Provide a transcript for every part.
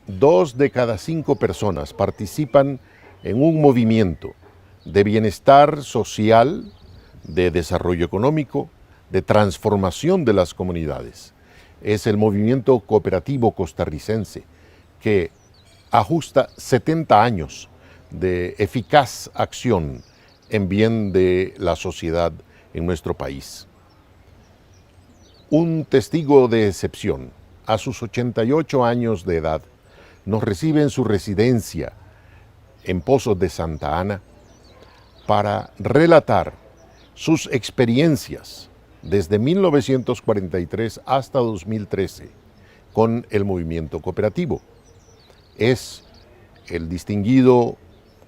2 de cada 5 personas participan en un movimiento de bienestar social, de desarrollo económico, de transformación de las comunidades. Es el movimiento cooperativo costarricense que ajusta 70 años de eficaz acción en bien de la sociedad en nuestro país. Un testigo de excepción, a sus 88 años de edad, nos recibe en su residencia en Pozos de Santa Ana para relatar sus experiencias desde 1943 hasta 2013 con el movimiento cooperativo. Es el distinguido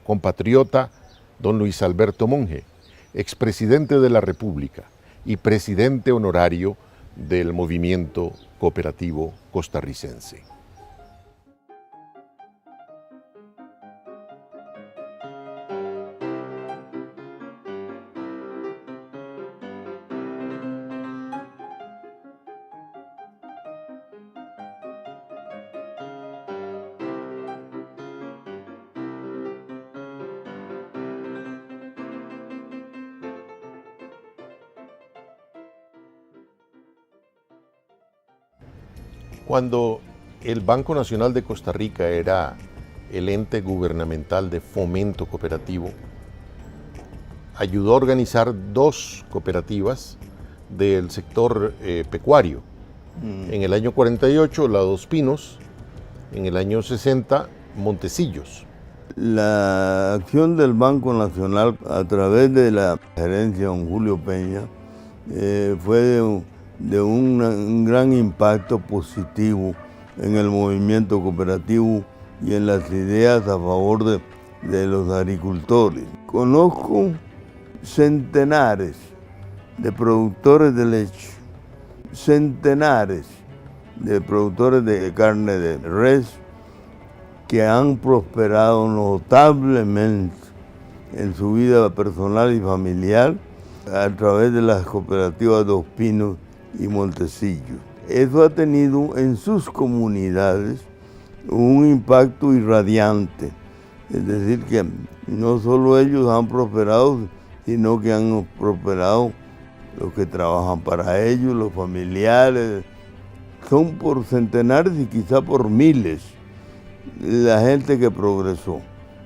compatriota don Luis Alberto Monge, expresidente de la República y presidente honorario del movimiento cooperativo costarricense. Cuando el Banco Nacional de Costa Rica era el ente gubernamental de fomento cooperativo, ayudó a organizar 2 cooperativas del sector pecuario. En el año 48, la Dos Pinos, en el año 60, Montecillos. La acción del Banco Nacional a través de la gerencia de don Julio Peña fue de un gran impacto positivo en el movimiento cooperativo y en las ideas a favor de los agricultores. Conozco centenares de productores de leche, centenares de productores de carne de res que han prosperado notablemente en su vida personal y familiar a través de las cooperativas Dos Pinos y Montecillos. Eso ha tenido en sus comunidades un impacto irradiante, es decir, que no solo ellos han prosperado, sino que han prosperado los que trabajan para ellos, los familiares. Son por centenares y quizá por miles la gente que progresó,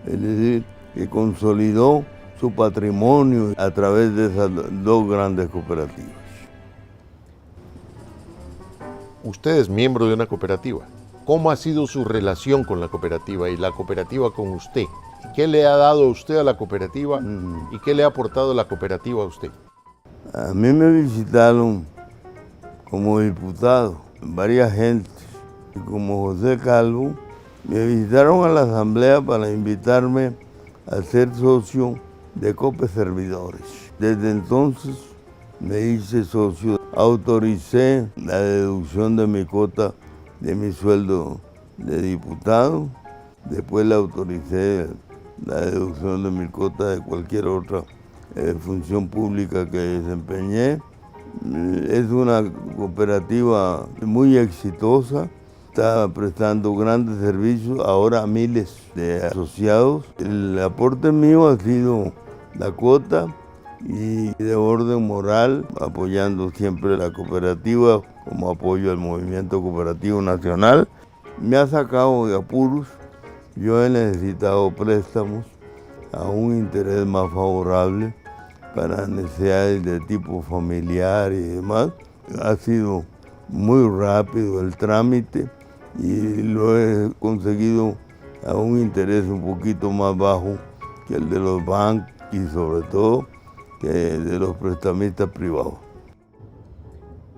es decir, que consolidó su patrimonio a través de esas 2 grandes cooperativas. Usted es miembro de una cooperativa. ¿Cómo ha sido su relación con la cooperativa y la cooperativa con usted? ¿Qué le ha dado a usted a la cooperativa y qué le ha aportado la cooperativa a usted? A mí me visitaron como diputado varias gentes, como José Calvo, me visitaron a la asamblea para invitarme a ser socio de COPE Servidores. Desde entonces me hice socio, autoricé la deducción de mi cuota de mi sueldo de diputado, después le autoricé la deducción de mi cuota de cualquier otra función pública que desempeñé. Es una cooperativa muy exitosa, está prestando grandes servicios, ahora a miles de asociados. El aporte mío ha sido la cuota y de orden moral, apoyando siempre la cooperativa como apoyo al movimiento cooperativo nacional. Me ha sacado de apuros, yo he necesitado préstamos a un interés más favorable para necesidades de tipo familiar y demás. Ha sido muy rápido el trámite y lo he conseguido a un interés un poquito más bajo que el de los bancos y sobre todo que de los prestamistas privados.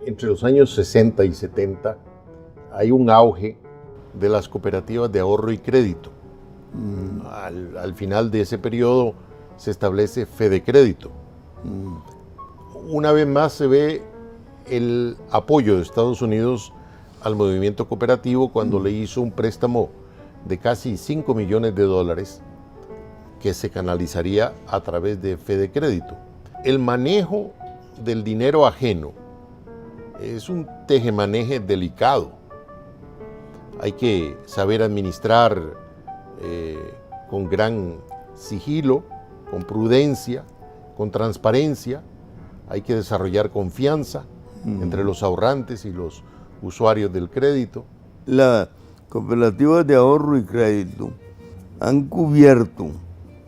Entre los años 60 y 70 hay un auge de las cooperativas de ahorro y crédito. Al final de ese periodo se establece Fedecrédito. Una vez más se ve el apoyo de Estados Unidos al movimiento cooperativo cuando le hizo un préstamo de casi $5 millones que se canalizaría a través de Fedecrédito. El manejo del dinero ajeno es un tejemaneje delicado. hay que saber administrar con gran sigilo, con prudencia, con transparencia. Hay que desarrollar confianza entre los ahorrantes y los usuarios del crédito. Las cooperativas de ahorro y crédito han cubierto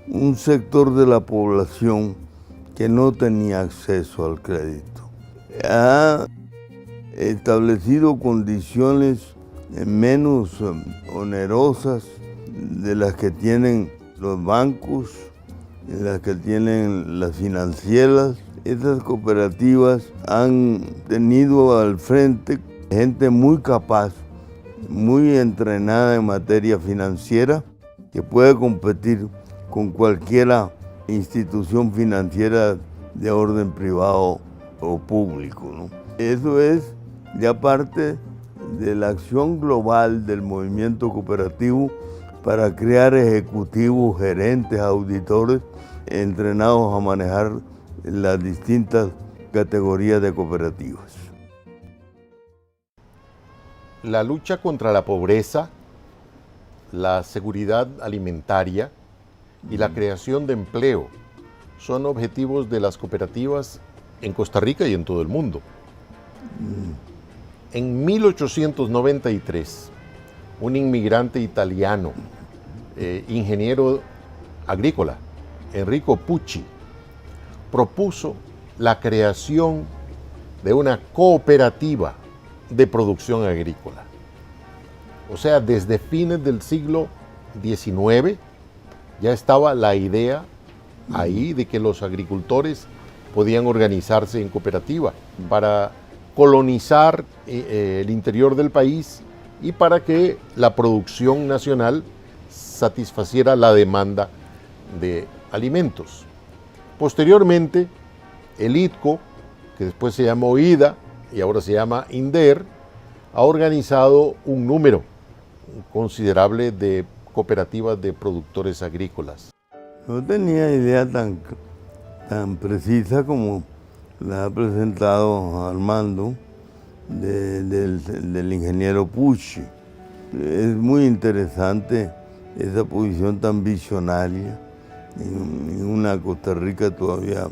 un sector de la población que no tenía acceso al crédito. Ha establecido condiciones menos onerosas de las que tienen los bancos, de las que tienen las financieras. Estas cooperativas han tenido al frente gente muy capaz, muy entrenada en materia financiera, que puede competir con cualquier institución financiera de orden privado o público, ¿no? Eso es ya parte de la acción global del movimiento cooperativo para crear ejecutivos, gerentes, auditores entrenados a manejar las distintas categorías de cooperativas. La lucha contra la pobreza, la seguridad alimentaria y la creación de empleo son objetivos de las cooperativas en Costa Rica y en todo el mundo. En 1893, un inmigrante italiano, ingeniero agrícola, Enrico Pucci, propuso la creación de una cooperativa de producción agrícola. O sea, desde fines del siglo XIX ya estaba la idea ahí de que los agricultores podían organizarse en cooperativa para colonizar el interior del país y para que la producción nacional satisfaciera la demanda de alimentos. Posteriormente, el IDCO, que después se llamó IDA y ahora se llama INDER, ha organizado un número considerable de cooperativas de productores agrícolas. No tenía idea tan precisa como la ha presentado Armando del ingeniero Pucci. Es muy interesante esa posición tan visionaria en una Costa Rica todavía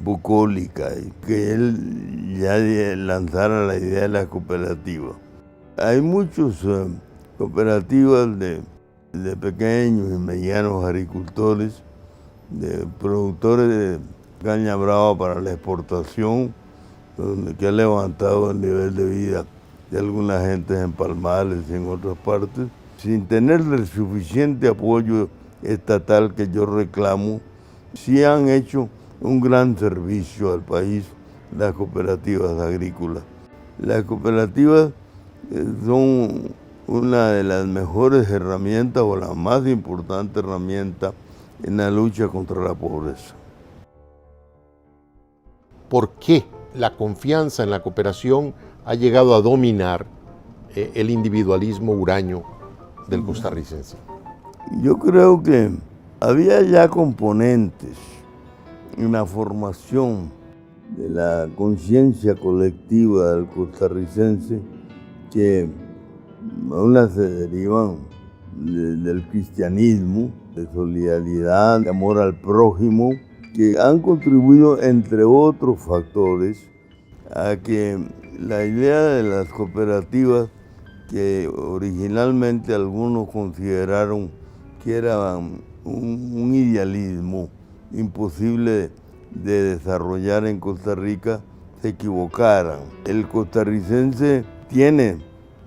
bucólica, y que él ya lanzara la idea de la cooperativa. Hay muchas cooperativas de pequeños y medianos agricultores, de productores de caña brava para la exportación, que ha levantado el nivel de vida de algunas gentes en Palmares y en otras partes, sin tener el suficiente apoyo estatal que yo reclamo. Sí han hecho un gran servicio al país las cooperativas agrícolas. Las cooperativas son una de las mejores herramientas o la más importante herramienta en la lucha contra la pobreza. ¿Por qué la confianza en la cooperación ha llegado a dominar el individualismo huraño del costarricense? Yo creo que había ya componentes en la formación de la conciencia colectiva del costarricense que aún se derivan del cristianismo, de solidaridad, de amor al prójimo, que han contribuido, entre otros factores, a que la idea de las cooperativas, que originalmente algunos consideraron que era un idealismo imposible de desarrollar en Costa Rica, se equivocaran. El costarricense tiene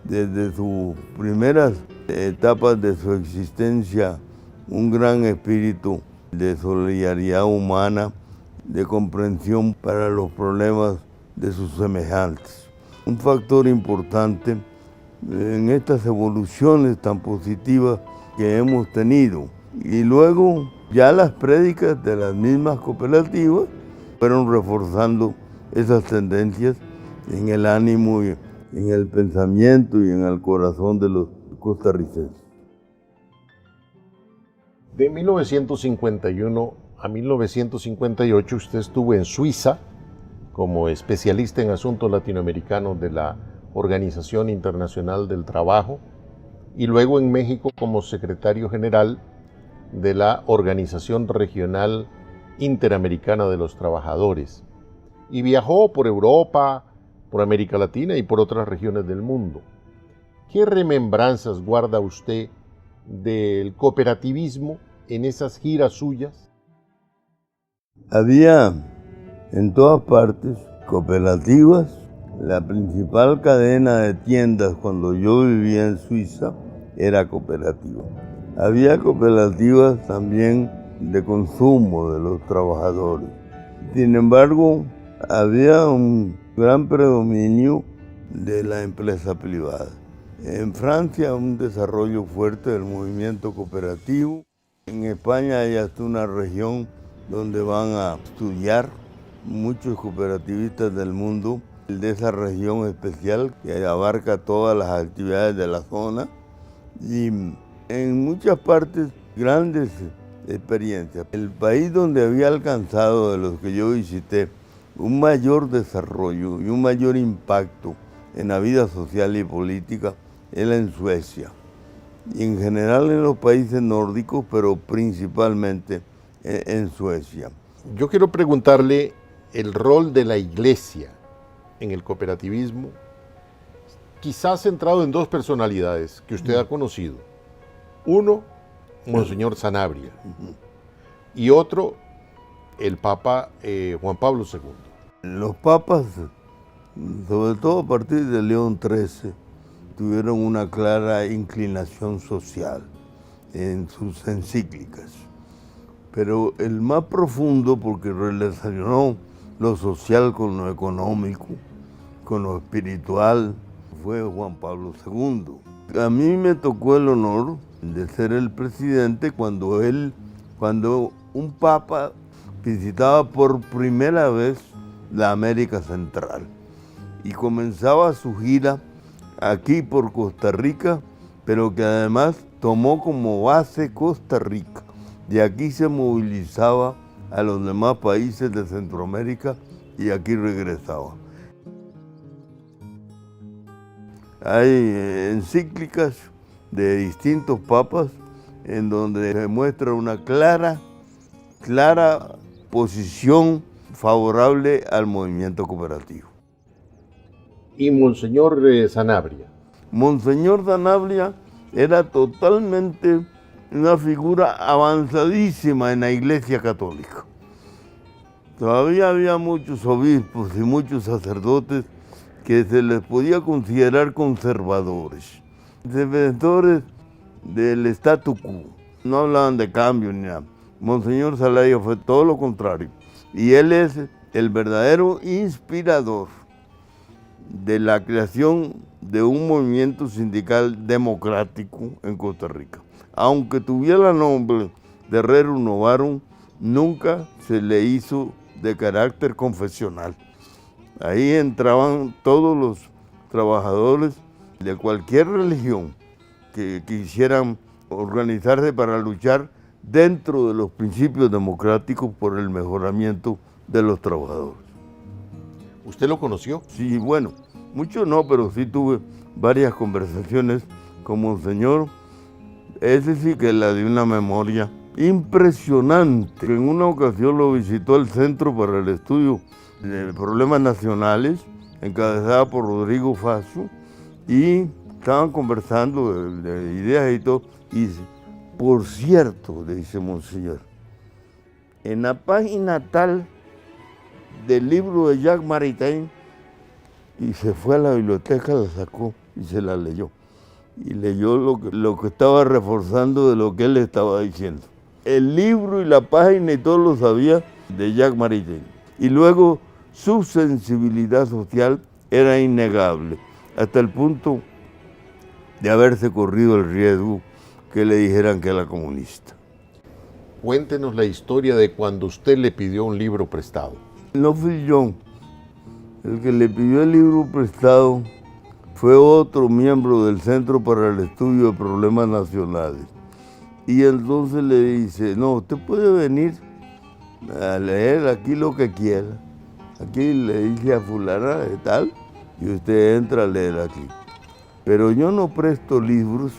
desde sus primeras etapas de su existencia un gran espíritu de solidaridad humana, de comprensión para los problemas de sus semejantes. Un factor importante en estas evoluciones tan positivas que hemos tenido. Y luego ya las prédicas de las mismas cooperativas fueron reforzando esas tendencias en el ánimo, y en el pensamiento y en el corazón de los costarricenses. De 1951 a 1958 usted estuvo en Suiza como especialista en asuntos latinoamericanos de la Organización Internacional del Trabajo. y luego en México como secretario general de la Organización Regional Interamericana de los Trabajadores. Y viajó por Europa, por América Latina y por otras regiones del mundo. ¿Qué remembranzas guarda usted del cooperativismo en esas giras suyas? Había en todas partes cooperativas. La principal cadena de tiendas cuando yo vivía en Suiza era cooperativa. Había cooperativas también de consumo de los trabajadores. Sin embargo, había un gran predominio de la empresa privada. En Francia, un desarrollo fuerte del movimiento cooperativo. En España hay hasta una región donde van a estudiar muchos cooperativistas del mundo de esa región especial que abarca todas las actividades de la zona. Y en muchas partes, grandes experiencias. El país donde había alcanzado, de los que yo visité, un mayor desarrollo y un mayor impacto en la vida social y política era en Suecia. Y en general en los países nórdicos, pero principalmente en Suecia. Yo quiero preguntarle el rol de la Iglesia en el cooperativismo, quizás centrado en dos personalidades que usted ha conocido. Uno, Monseñor Sanabria, y otro, el Papa Juan Pablo II. Los papas, sobre todo a partir de León XIII, tuvieron una clara inclinación social en sus encíclicas. Pero el más profundo, porque relacionó lo social con lo económico, con lo espiritual, fue Juan Pablo II. A mí me tocó el honor de ser el presidente cuando un papa visitaba por primera vez la América Central y comenzaba su gira aquí por Costa Rica, pero que además tomó como base Costa Rica. De aquí se movilizaba a los demás países de Centroamérica y aquí regresaba. Hay encíclicas de distintos papas en donde se muestra una clara posición favorable al movimiento cooperativo. Y Monseñor Sanabria. Monseñor Sanabria era totalmente una figura avanzadísima en la Iglesia Católica. Todavía había muchos obispos y muchos sacerdotes que se les podía considerar conservadores, defensores del statu quo. No hablaban de cambio ni nada. Monseñor Sanabria fue todo lo contrario. Y él es el verdadero inspirador de la creación de un movimiento sindical democrático en Costa Rica. Aunque tuviera el nombre de Rerum Novarum, nunca se le hizo de carácter confesional. Ahí entraban todos los trabajadores de cualquier religión que quisieran organizarse para luchar dentro de los principios democráticos por el mejoramiento de los trabajadores. ¿Usted lo conoció? Sí, bueno, mucho no, pero sí tuve varias conversaciones con Monseñor. Ese sí que la de una memoria impresionante. En una ocasión lo visitó el Centro para el Estudio de Problemas Nacionales, encabezada por Rodrigo Faso, y estaban conversando de ideas y todo. Y dice, por cierto, le dice Monseñor, en la página tal del libro de Jacques Maritain, y se fue a la biblioteca, la sacó y se la leyó. Y leyó lo que estaba reforzando de lo que él estaba diciendo. El libro y la página y todo lo sabía de Jacques Maritain. Y luego su sensibilidad social era innegable, hasta el punto de haberse corrido el riesgo que le dijeran que era comunista. Cuéntenos la historia de cuando usted le pidió un libro prestado. No fui yo. El que le pidió el libro prestado fue otro miembro del Centro para el Estudio de Problemas Nacionales. Y entonces le dice, no, usted puede venir a leer aquí lo que quiera. Aquí le dice a fulana de tal y usted entra a leer aquí. Pero yo no presto libros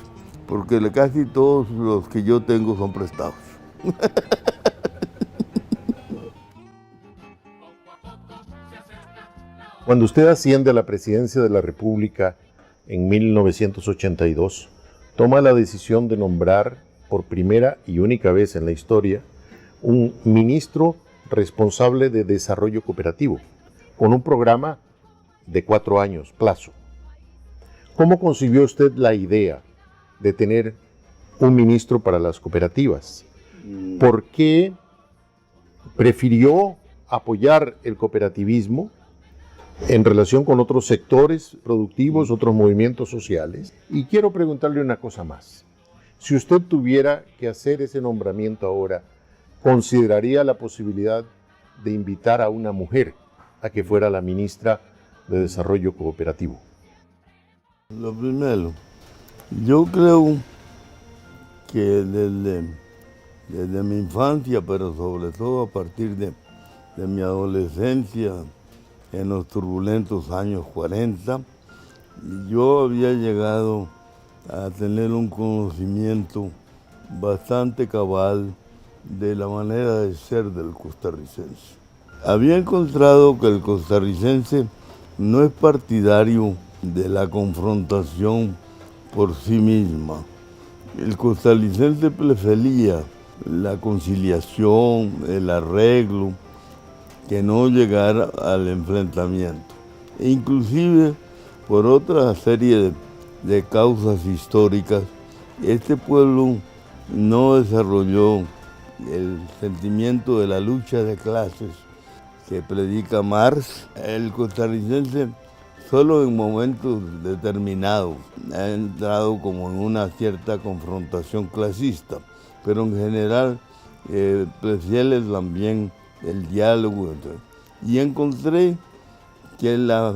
porque casi todos los que yo tengo son prestados. Cuando usted asciende a la presidencia de la República en 1982, toma la decisión de nombrar por primera y única vez en la historia un ministro responsable de desarrollo cooperativo, con un programa de 4 años plazo. ¿Cómo concibió usted la idea de tener un ministro para las cooperativas? ¿Por qué prefirió apoyar el cooperativismo en relación con otros sectores productivos, otros movimientos sociales? Y quiero preguntarle una cosa más. Si usted tuviera que hacer ese nombramiento ahora, ¿consideraría la posibilidad de invitar a una mujer a que fuera la ministra de Desarrollo Cooperativo? Lo primero, yo creo que desde mi infancia, pero sobre todo a partir de mi adolescencia, en los turbulentos años 40, yo había llegado a tener un conocimiento bastante cabal de la manera de ser del costarricense. Había encontrado que el costarricense no es partidario de la confrontación por sí misma. El costarricense prefería la conciliación, el arreglo, que no llegar al enfrentamiento. E inclusive, por otra serie de causas históricas, este pueblo no desarrolló el sentimiento de la lucha de clases que predica Marx. El costarricense solo en momentos determinados ha entrado como en una cierta confrontación clasista, pero en general prefiere también el diálogo. Y encontré que la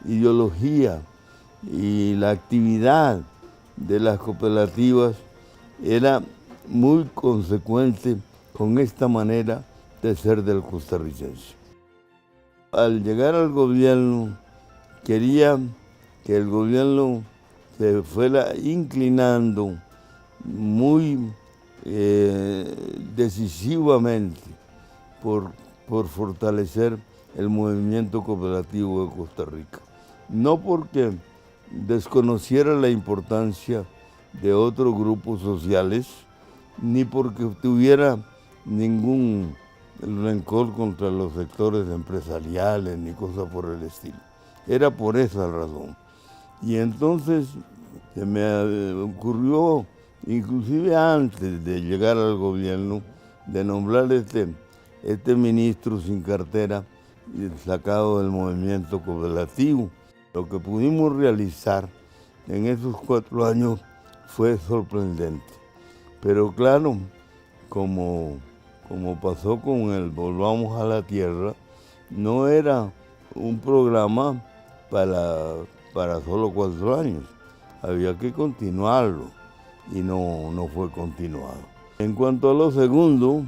ideología y la actividad de las cooperativas era muy consecuente con esta manera de ser del costarricense. Al llegar al gobierno, quería que el gobierno se fuera inclinando muy decisivamente por fortalecer el movimiento cooperativo de Costa Rica. No porque desconociera la importancia de otros grupos sociales, ni porque tuviera ningún rencor contra los sectores empresariales, ni cosa por el estilo. Era por esa razón. Y entonces se me ocurrió, inclusive antes de llegar al gobierno, de nombrar este ministro sin cartera sacado del movimiento cooperativo. Lo que pudimos realizar en esos 4 años fue sorprendente. Pero claro, como pasó con el Volvamos a la Tierra, no era un programa para solo 4 años. Había que continuarlo y no fue continuado. En cuanto a lo segundo,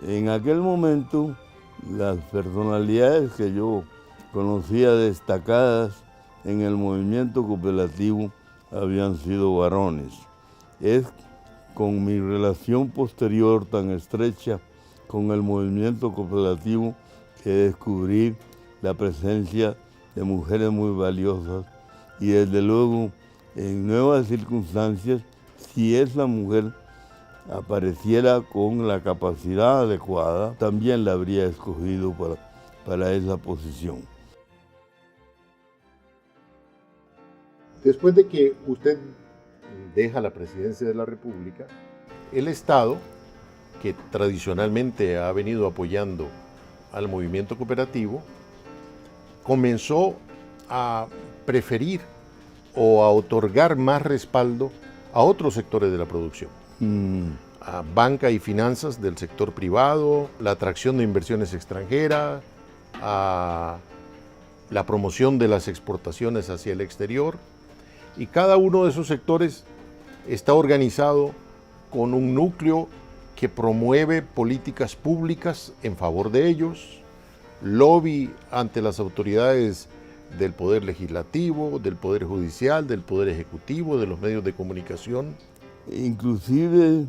en aquel momento las personalidades que yo conocía destacadas en el movimiento cooperativo habían sido varones. Es con mi relación posterior tan estrecha con el movimiento cooperativo que descubrí la presencia de mujeres muy valiosas y desde luego en nuevas circunstancias, si esa mujer apareciera con la capacidad adecuada, también la habría escogido para esa posición. Después de que usted deja la presidencia de la República, el Estado, que tradicionalmente ha venido apoyando al movimiento cooperativo, comenzó a preferir o a otorgar más respaldo a otros sectores de la producción. A banca y finanzas del sector privado, la atracción de inversiones extranjeras, a la promoción de las exportaciones hacia el exterior. Y cada uno de esos sectores está organizado con un núcleo que promueve políticas públicas en favor de ellos, lobby ante las autoridades del Poder Legislativo, del Poder Judicial, del Poder Ejecutivo, de los medios de comunicación. inclusive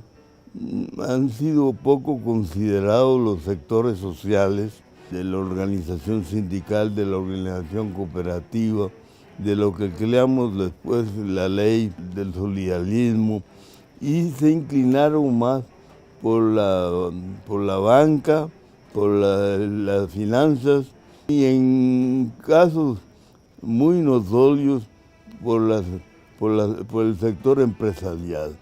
han sido poco considerados los sectores sociales de la organización sindical, de la organización cooperativa, de lo que creamos después la ley del solidarismo, y se inclinaron más por la banca, por las finanzas y en casos muy notorios por el sector empresarial.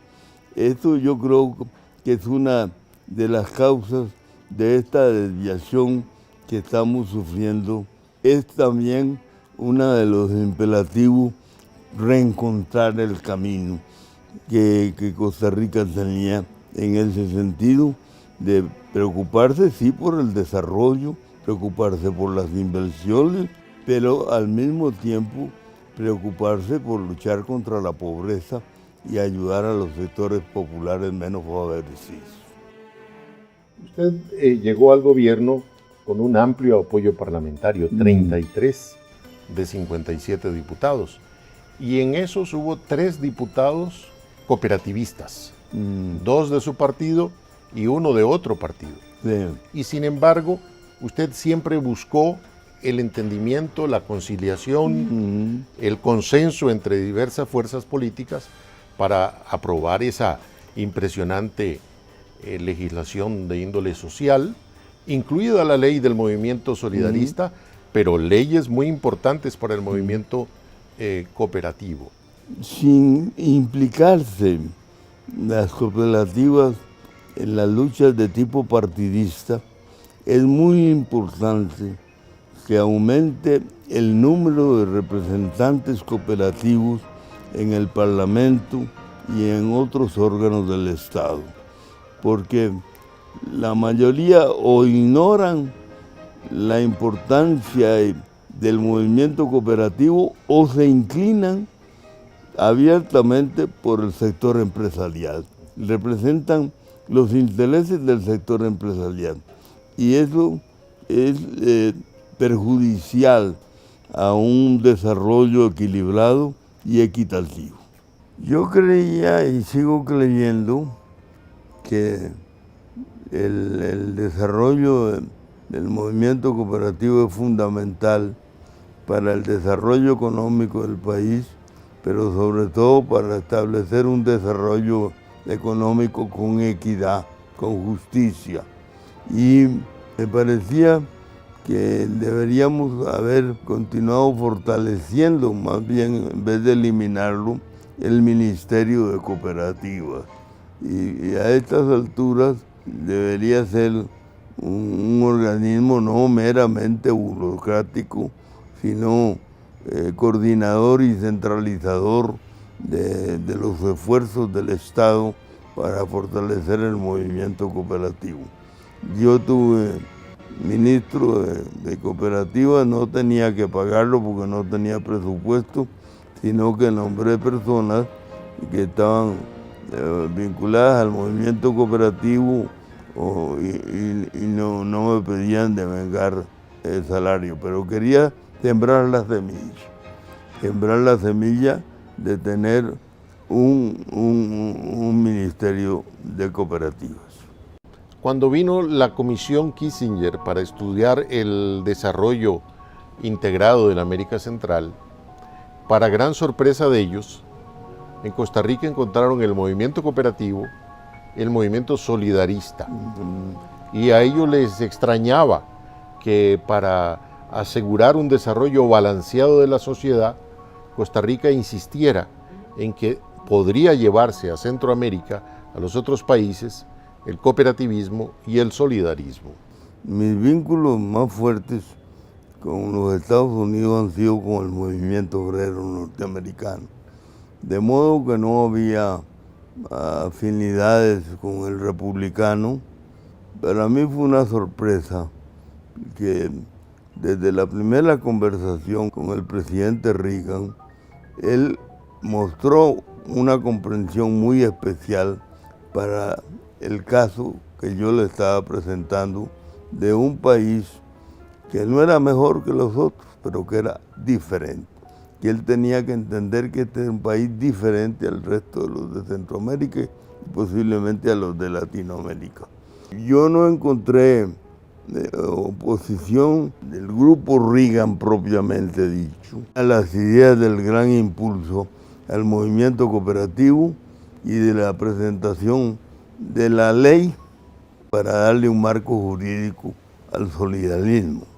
Esto yo creo que es una de las causas de esta desviación que estamos sufriendo. Es también uno de los imperativos reencontrar el camino que Costa Rica tenía en ese sentido, de preocuparse sí por el desarrollo, preocuparse por las inversiones, pero al mismo tiempo preocuparse por luchar contra la pobreza y ayudar a los sectores populares menos favorecidos. Usted llegó al gobierno con un amplio apoyo parlamentario, 33 de 57 diputados, y en esos hubo 3 diputados cooperativistas, 2 de su partido y 1 de otro partido. Sí. Y sin embargo, usted siempre buscó el entendimiento, la conciliación, el consenso entre diversas fuerzas políticas para aprobar esa impresionante legislación de índole social, incluida la ley del movimiento solidarista, pero leyes muy importantes para el movimiento cooperativo. Sin implicarse las cooperativas en las luchas de tipo partidista, es muy importante que aumente el número de representantes cooperativos en el Parlamento y en otros órganos del Estado, porque la mayoría o ignoran la importancia del movimiento cooperativo o se inclinan abiertamente por el sector empresarial. Representan los intereses del sector empresarial y eso es perjudicial a un desarrollo equilibrado y equitativo. Yo creía y sigo creyendo que el desarrollo del movimiento cooperativo es fundamental para el desarrollo económico del país, pero sobre todo para establecer un desarrollo económico con equidad, con justicia. Y me parecía que deberíamos haber continuado fortaleciendo, más bien en vez de eliminarlo, el Ministerio de Cooperativas. Y a estas alturas debería ser un organismo no meramente burocrático, sino coordinador y centralizador de los esfuerzos del Estado para fortalecer el movimiento cooperativo. Yo tuve ministro de cooperativas, no tenía que pagarlo porque no tenía presupuesto, sino que nombré personas que estaban vinculadas al movimiento cooperativo y no me pedían de vengar el salario, pero quería sembrar la semilla de tener un ministerio de cooperativas. Cuando vino la Comisión Kissinger para estudiar el desarrollo integrado de la América Central, para gran sorpresa de ellos, en Costa Rica encontraron el movimiento cooperativo, el movimiento solidarista, y a ellos les extrañaba que para asegurar un desarrollo balanceado de la sociedad, Costa Rica insistiera en que podría llevarse a Centroamérica, a los otros países, el cooperativismo y el solidarismo. Mis vínculos más fuertes con los Estados Unidos han sido con el movimiento obrero norteamericano, de modo que no había afinidades con el republicano. Para mí fue una sorpresa que desde la primera conversación con el presidente Reagan, él mostró una comprensión muy especial para el caso que yo le estaba presentando de un país que no era mejor que los otros, pero que era diferente, que él tenía que entender que este es un país diferente al resto de los de Centroamérica y posiblemente a los de Latinoamérica. Yo no encontré oposición del grupo Reagan propiamente dicho a las ideas del gran impulso al movimiento cooperativo y de la presentación de la ley para darle un marco jurídico al solidarismo.